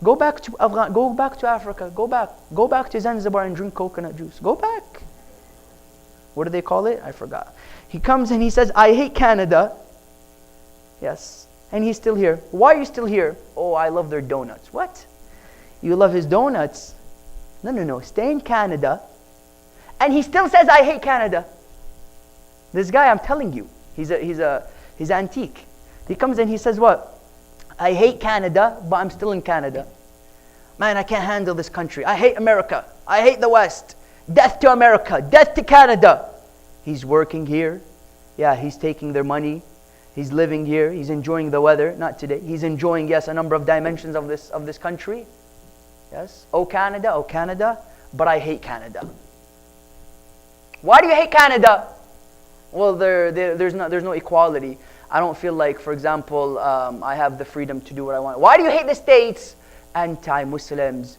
Go back to Afghanistan. Go back to Africa. Go back. Go back to Zanzibar and drink coconut juice. Go back. What do they call it? I forgot. He comes and he says, I hate Canada. Yes. And he's still here. Why are you still here? Oh, I love their donuts. What? You love his donuts? No. Stay in Canada. And he still says, I hate Canada. This guy, I'm telling you, he's antique. He comes and he says what? I hate Canada, but I'm still in Canada. Man, I can't handle this country. I hate America. I hate the West. Death to America. Death to Canada. He's working here. Yeah, he's taking their money. He's living here. He's enjoying the weather. Not today. He's enjoying, yes, a number of dimensions of this country. Yes. Oh Canada, but I hate Canada. Why do you hate Canada? Well, there's no equality. I don't feel like, for example, I have the freedom to do what I want. Why do you hate the States? Anti-Muslims.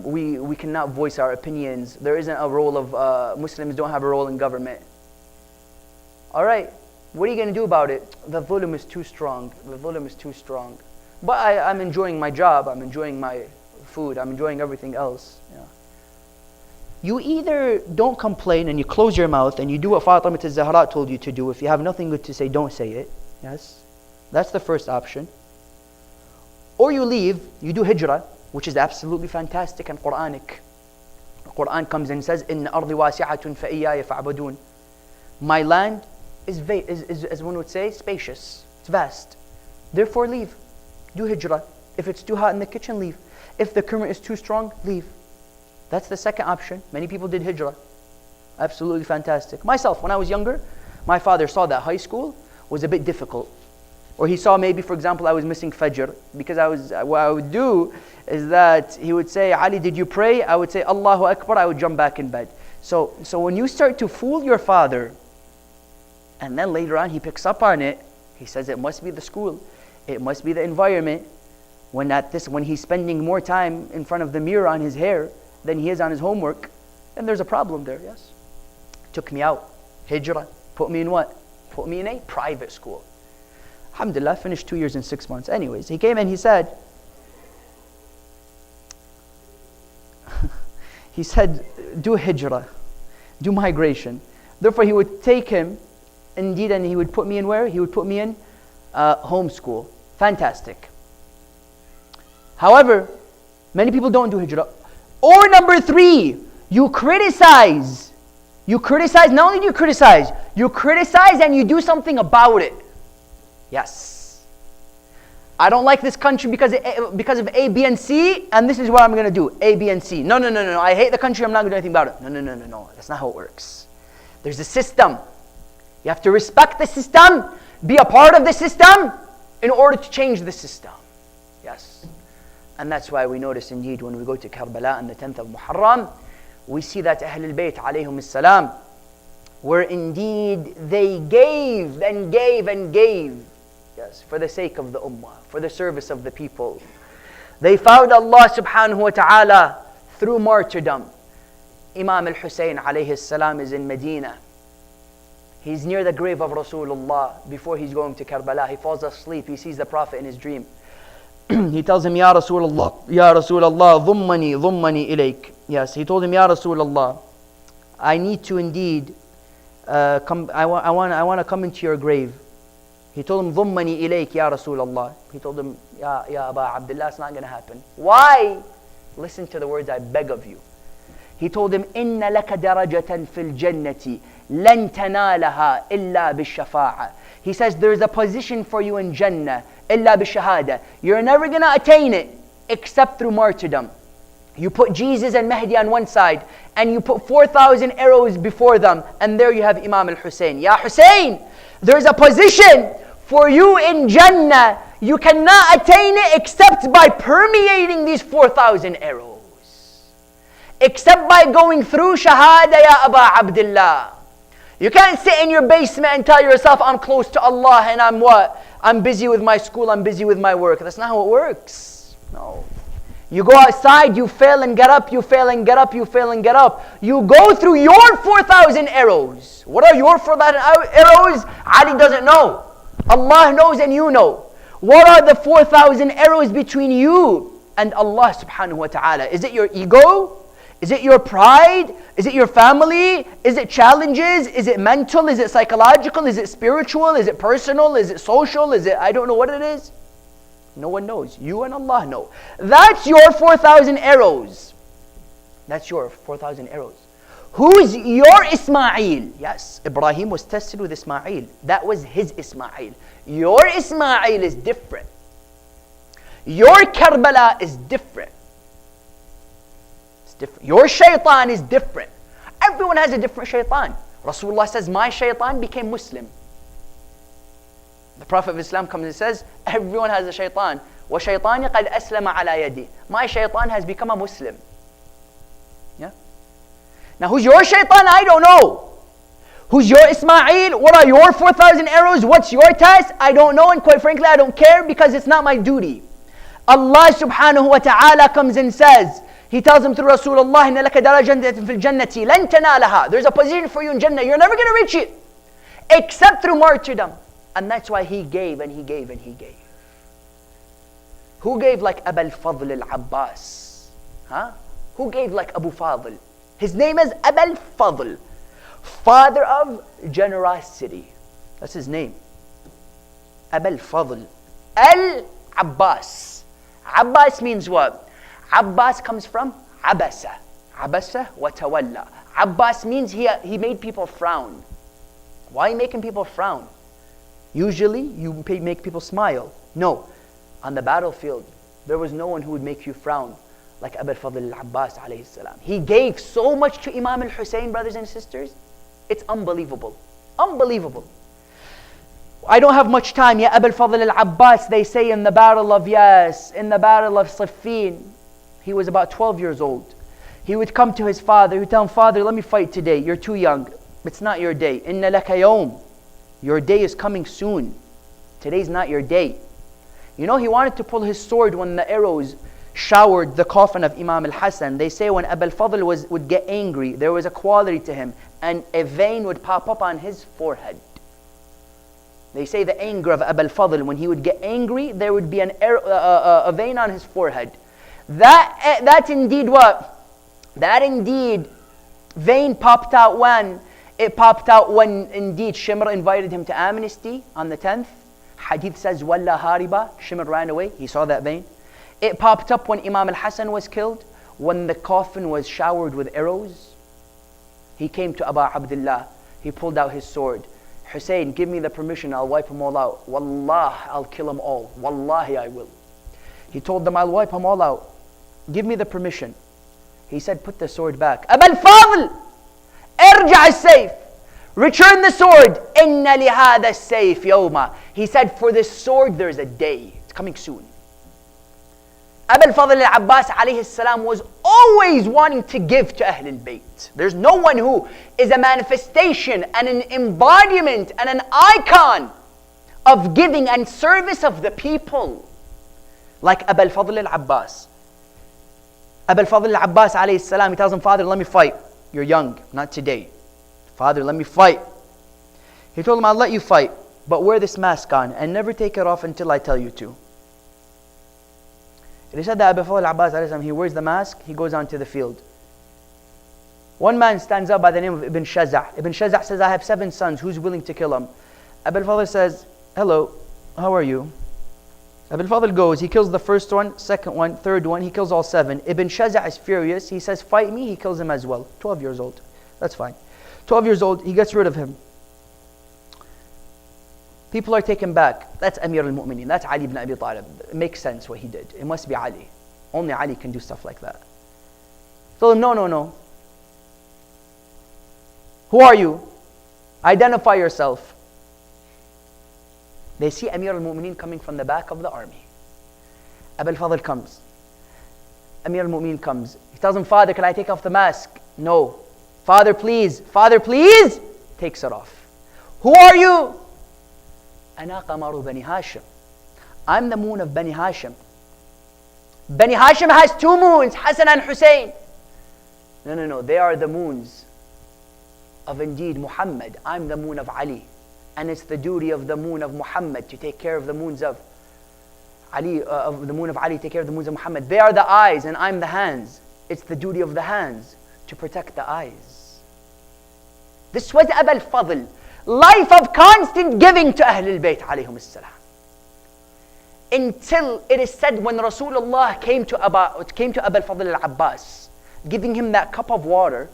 We cannot voice our opinions. There isn't a role of, Muslims don't have a role in government. All right, what are you going to do about it? The dhulm is too strong. The dhulm is too strong. But I'm enjoying my job. I'm enjoying my food. I'm enjoying everything else. Yeah. You either don't complain and you close your mouth and you do what Fatima al-Zahra told you to do. If you have nothing good to say, don't say it. Yes, that's the first option. Or you leave, you do hijrah, which is absolutely fantastic and Quranic. The Quran comes and says, "Inna ardi wasi'atun fa iyaya fa'budun." My land is, as one would say, spacious. It's vast. Therefore, leave. Do hijrah. If it's too hot in the kitchen, leave. If the current is too strong, leave. That's the second option. Many people did hijrah. Absolutely fantastic. Myself, when I was younger, my father saw that high school was a bit difficult. Or he saw maybe, for example, I was missing Fajr. Because what I would do is that he would say, Ali, did you pray? I would say, Allahu Akbar. I would jump back in bed. So when you start to fool your father, and then later on he picks up on it, he says it must be the school. It must be the environment. When he's spending more time in front of the mirror on his hair than he is on his homework, then there's a problem there, yes? Took me out, hijrah, put me in what? Put me in a private school. Alhamdulillah, finished 2 years and 6 months. Anyways, he came and he said, do hijrah, do migration. Therefore, he would take him Indeed, and he would put me in where? He would put me in homeschool. Fantastic. However, many people don't do hijrah. Or number 3, you criticize. You criticize, not only do you criticize and you do something about it. Yes. I don't like this country because of A, B, and C, and this is what I'm going to do. A, B, and C. No. I hate the country, I'm not going to do anything about it. No. That's not how it works. There's a system. You have to respect the system, be a part of the system, in order to change the system. Yes. And that's why we notice indeed when we go to Karbala on the 10th of Muharram, we see that Ahlul Bayt alayhum as-salam, where indeed they gave and gave and gave. Yes, for the sake of the ummah, for the service of the people. They found Allah subhanahu wa ta'ala through martyrdom. Imam al-Hussein alayhi salam is in Medina. He's near the grave of Rasulullah before he's going to Karbala. He falls asleep. He sees the Prophet in his dream. He tells him, Ya Rasulullah, dhummani ilayk. Yes, he told him, Ya Rasulullah, I need to indeed come. I want to come into your grave. He told him, dhummani ilayk, Ya Rasulullah. He told him, Ya Aba Abdullah, it's not going to happen. Why? Listen to the words I beg of you. He told him, Inna laka darajatan fil jannati lan tanalaha illa bishafa'a. He says, there's a position for you in Jannah, illa bishahada. You're never going to attain it except through martyrdom. You put Jesus and Mahdi on one side, and you put 4,000 arrows before them, and there you have Imam al-Hussein. Ya Hussein, there's a position for you in Jannah. You cannot attain it except by permeating these 4,000 arrows. Except by going through Shahada, Ya Aba Abdullah. You can't sit in your basement and tell yourself, I'm close to Allah and I'm what? I'm busy with my school, I'm busy with my work. That's not how it works. No. You go outside, you fail and get up, you fail and get up, you fail and get up. You go through your 4,000 arrows. What are your 4,000 arrows? Ali doesn't know. Allah knows and you know. What are the 4,000 arrows between you and Allah subhanahu wa ta'ala? Is it your ego? Is it your pride? Is it your family? Is it challenges? Is it mental? Is it psychological? Is it spiritual? Is it personal? Is it social? Is it, I don't know what it is. No one knows. You and Allah know. That's your 4,000 arrows. That's your 4,000 arrows. Who's your Ismail? Yes, Ibrahim was tested with Ismail. That was his Ismail. Your Ismail is different. Your Karbala is different. Different. Your shaitan is different. Everyone has a different shaitan. Rasulullah says, my shaitan became Muslim. The Prophet of Islam comes and says, everyone has a shaitan. وَشَيْطَانِ قَدْ أَسْلَمَ عَلَى يَدِي. My shaitan has become a Muslim. Yeah? Now who's your shaitan? I don't know. Who's your Ismail? What are your 4,000 arrows? What's your test? I don't know, and quite frankly I don't care because it's not my duty. Allah subhanahu wa ta'ala comes and says, He tells him through Rasulullah, إِنَّ لَكَ دَرَجَةً فِي الْجَنَّةِ لَن تَنَالَهَا. There's a position for you in Jannah. You're never going to reach it except through martyrdom. And that's why he gave and he gave and he gave. Who gave like Abu al-Fadl al-Abbas? Huh? Who gave like Abu Fadl? His name is Abu al-Fadl, father of generosity. That's his name. Abu al-Fadl al-Abbas. Abbas means what? Abbas comes from Abasa. Abasa wa tawalla. Abbas means he made people frown. Why are you making people frown? Usually you make people smile. No. On the battlefield, there was no one who would make you frown like Abu al-Fadl al-Abbas alayhi salam. He gave so much to Imam al-Hussein, brothers and sisters. It's unbelievable. Unbelievable. I don't have much time. Ya Abu al-Fadl al-Abbas, they say in the battle of Siffin, he was about 12 years old. He would come to his father. He would tell him, Father, let me fight today. You're too young. It's not your day. Inna laka yawm. Your day is coming soon. Today's not your day. You know, he wanted to pull his sword when the arrows showered the coffin of Imam al-Hasan. They say when Abu al-Fadl would get angry, there was a quality to him, and a vein would pop up on his forehead. They say the anger of Abu al-Fadl, when he would get angry, there would be a vein on his forehead. That indeed what? That indeed vein popped out when It popped out when indeed Shimr invited him to amnesty on the 10th. Hadith says, Walla hariba, Shimr ran away, he saw that vein. It popped up when Imam al-Hasan was killed, when the coffin was showered with arrows. He came to Abu Abdullah, he pulled out his sword. Hussein, give me the permission, I'll wipe them all out. Wallah, I'll kill them all. Wallahi, I will. He told them, I'll wipe them all out. Give me the permission. He said, put the sword back. Abul Fadl, irja' as-sayf. Return the sword. Inna li hadha as-sayf yawma. He said, for this sword there's a day. It's coming soon. Abul Fadl al-Abbas alayhi salam was always wanting to give to Ahlul Bayt. There's no one who is a manifestation and an embodiment and an icon of giving and service of the people like Abul Fadl al-Abbas. Abul Fadl al-Abbas alayhi salam, he tells him, Father, let me fight. You're young, not today. Father, let me fight. He told him, I'll let you fight, but wear this mask on and never take it off until I tell you to. It is said that Abu Fadl al-Abbas alayhi salam, he wears the mask, he goes onto the field. One man stands up by the name of Ibn Shaza'. Ibn Shaza' says, I have 7 sons, who's willing to kill them? Abu Fadl says, hello, how are you? Abu Fadl goes, he kills the first one, second one, third one, he kills all 7. Ibn Shaza' is furious, he says, fight me, he kills him as well. 12 years old, that's fine. 12 years old, he gets rid of him. People are taken back. That's Amir al-Mu'mineen. That's Ali ibn Abi Talib. It makes sense what he did. It must be Ali. Only Ali can do stuff like that. So no. Who are you? Identify yourself. They see Amir al-Mu'mineen coming from the back of the army. Abu al-Fadl comes. Amir al-Mu'mineen comes. He tells him, Father, can I take off the mask? No. Father, please. Father, please. Takes it off. Who are you? أنا قمر بني هاشم. I'm the moon of Bani Hashim. Bani Hashim has 2 moons, Hassan and Hussein. No. They are the moons of indeed Muhammad. I'm the moon of Ali. And it's the duty of the moon of Muhammad to take care of the moons of Ali, of the moon of Ali, take care of the moons of Muhammad. They are the eyes and I'm the hands. It's the duty of the hands to protect the eyes. This was Abu al-Fadl. Life of constant giving to Ahlul Bayt alayhum as-salam. Until it is said when Rasulullah came to Abu al-Fadl al-Abbas, giving him that cup of water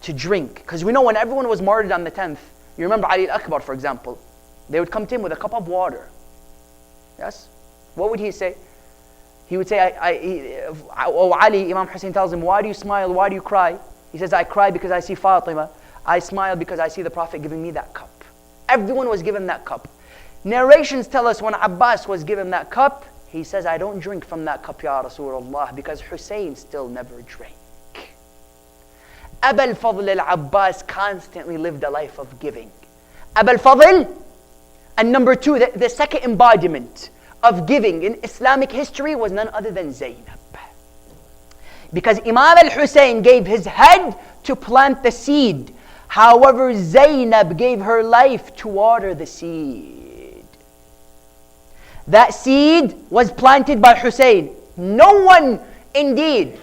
to drink. Because we know when everyone was martyred on the 10th, you remember Ali al-Akbar, for example, they would come to him with a cup of water. Yes? What would he say? He would say, oh Ali, Imam Hussein tells him, why do you smile, why do you cry? He says, I cry because I see Fatima. I smile because I see the Prophet giving me that cup. Everyone was given that cup. Narrations tell us when Abbas was given that cup, he says, I don't drink from that cup, Ya Rasulullah, because Hussein still never drank. Abu al-Fadl al-Abbas constantly lived a life of giving. Abu al-Fadl, and number 2, the second embodiment of giving in Islamic history was none other than Zainab. Because Imam al-Hussein gave his head to plant the seed. However, Zainab gave her life to water the seed. That seed was planted by Hussein. No one indeed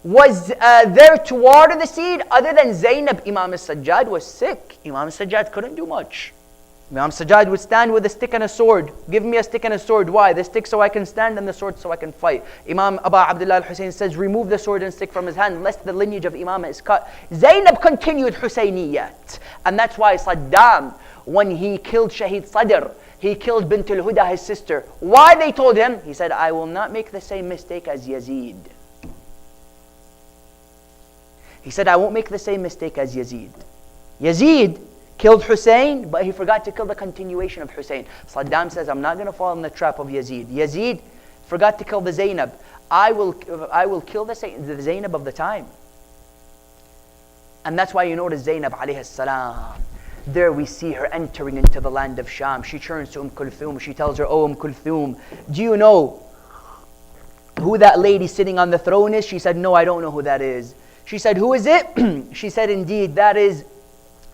was there to water the seed other than Zainab. Imam al-Sajjad was sick. Imam al-Sajjad couldn't do much. Imam al-Sajjad would stand with a stick and a sword. Give me a stick and a sword. Why? The stick so I can stand and the sword so I can fight. Imam Abu Abdullah al-Hussein says, remove the sword and stick from his hand lest the lineage of Imam is cut. Zainab continued Husayniyat. And that's why Saddam, when he killed Shaheed Sadr, he killed Bint al-Huda, his sister. Why they told him? He said, I will not make the same mistake as Yazid. He said, I won't make the same mistake as Yazid. Yazid killed Hussein, but he forgot to kill the continuation of Hussein. Saddam says, I'm not going to fall in the trap of Yazid. Yazid forgot to kill the Zainab. I will kill the Zainab of the time. And that's why you notice Zainab alayhi salam. There we see her entering into the land of Sham. She turns to Kulthum. She tells her, oh Kulthum, do you know who that lady sitting on the throne is? She said, no, I don't know who that is. She said, who is it? She said, indeed, that is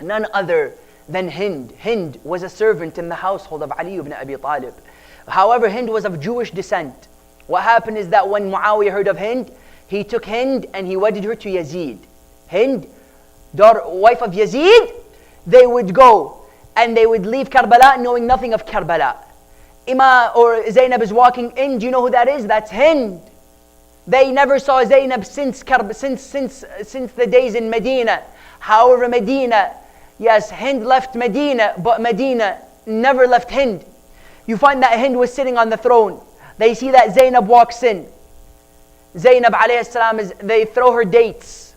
none other than Hind. Hind was a servant in the household of Ali ibn Abi Talib. However, Hind was of Jewish descent. What happened is that when Muawiyah heard of Hind, he took Hind and he wedded her to Yazid. Hind wife of Yazid, they would go and they would leave Karbala knowing nothing of Karbala. Or Zainab is walking in. Do you know who that is? That's Hind. They never saw Zainab since the days in Medina. However, Medina, yes, Hind left Medina, but Medina never left Hind. You find that Hind was sitting on the throne. They see that Zainab walks in. Zainab alayhi salam they throw her dates.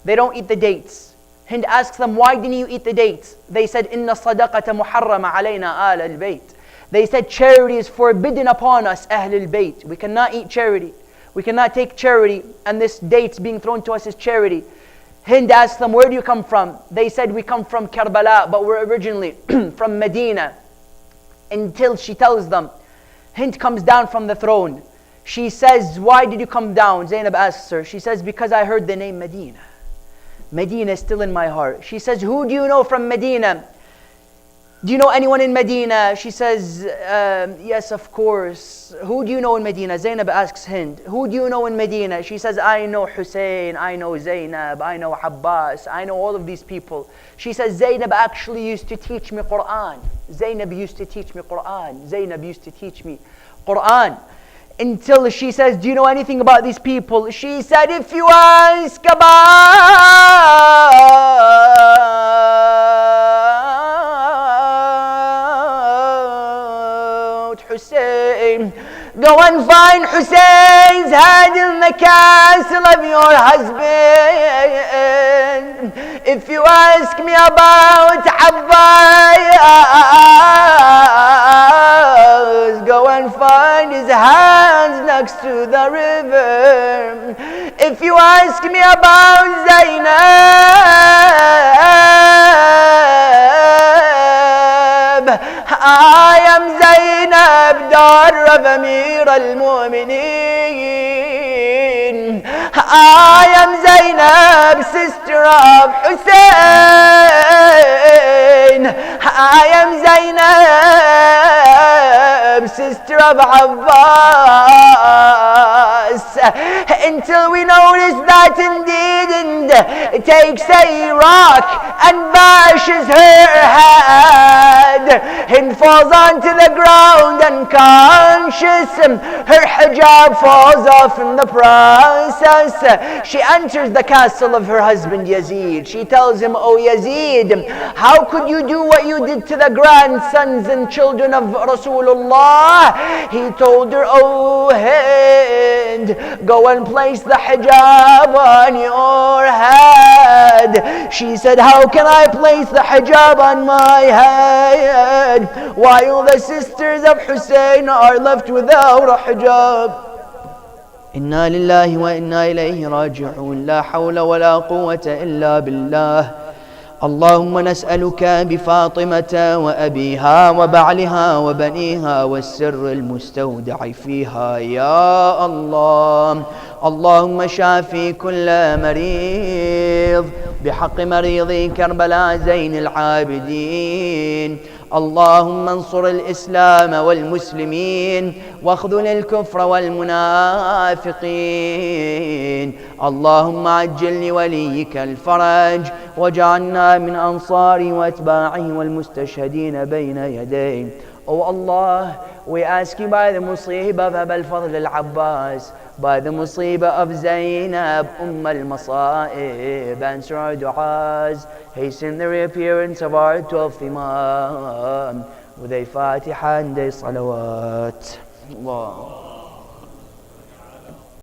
They don't eat the dates. Hind asks them, why didn't you eat the dates? They said, Inna sadaqata muharrama alayna al al-bayt. They said, charity is forbidden upon us, Ahl al-Bayt. We cannot eat charity. We cannot take charity, and this dates being thrown to us is charity. Hind asked them, where do you come from? They said, we come from Karbala, but we're originally from Medina. Until she tells them, Hind comes down from the throne. She says, why did you come down? Zainab asks her. She says, because I heard the name Medina. Medina is still in my heart. She says, who do you know from Medina? Do you know anyone in Medina? She says, yes, of course. Who do you know in Medina? Zainab asks Hind, who do you know in Medina? She says, I know Hussein, I know Zainab, I know Abbas, I know all of these people. She says, Zainab actually used to teach me Quran. Zainab used to teach me Quran. Zainab used to teach me Quran. Until she says, do you know anything about these people? She said, if you ask about Hussein, go and find Hussein's head in the castle of your husband. If you ask me about Abbas, go and find his hands next to the river. If you ask me about Zainab, I am Zainab, daughter of Amir al-Mu'mineen. I am Zainab, sister of Hussein. I am Zainab, sister of Abbas. Until we notice that indeed it takes a rock and bashes her head and falls onto the ground unconscious. Her hijab falls off in the process. She enters the castle of her husband Yazid. She tells him, oh Yazid, how could you do what you did to the grandsons and children of Rasulullah? He told her, oh Hind, go and place the hijab on your head. She said, how can I place the hijab on my head while the sisters of Hussein are left without a hijab? Inna lillahi wa inna ilayhi raji'un. La hawla wa la quwwata illa billah. اللهم نسألك بفاطمة وأبيها وبعلها وبنيها والسر المستودع فيها يا الله. اللهم شافي كل مريض بحق مريض كربلاء زين العابدين. اللهم انصر الإسلام والمسلمين واخذل الكفر والمنافقين. اللهم عجل لوليك الفرج واجعلنا من أنصاره وأتباعه والمستشهدين بين يديه. Oh Allah, we ask you by the musibah of Abul Fadl al-Abbas, by the musibah of Zainab al-Masa'ib, answer our du'as, hasten the reappearance of our 12th Imam with a Fatiha and a Salawat. Allah.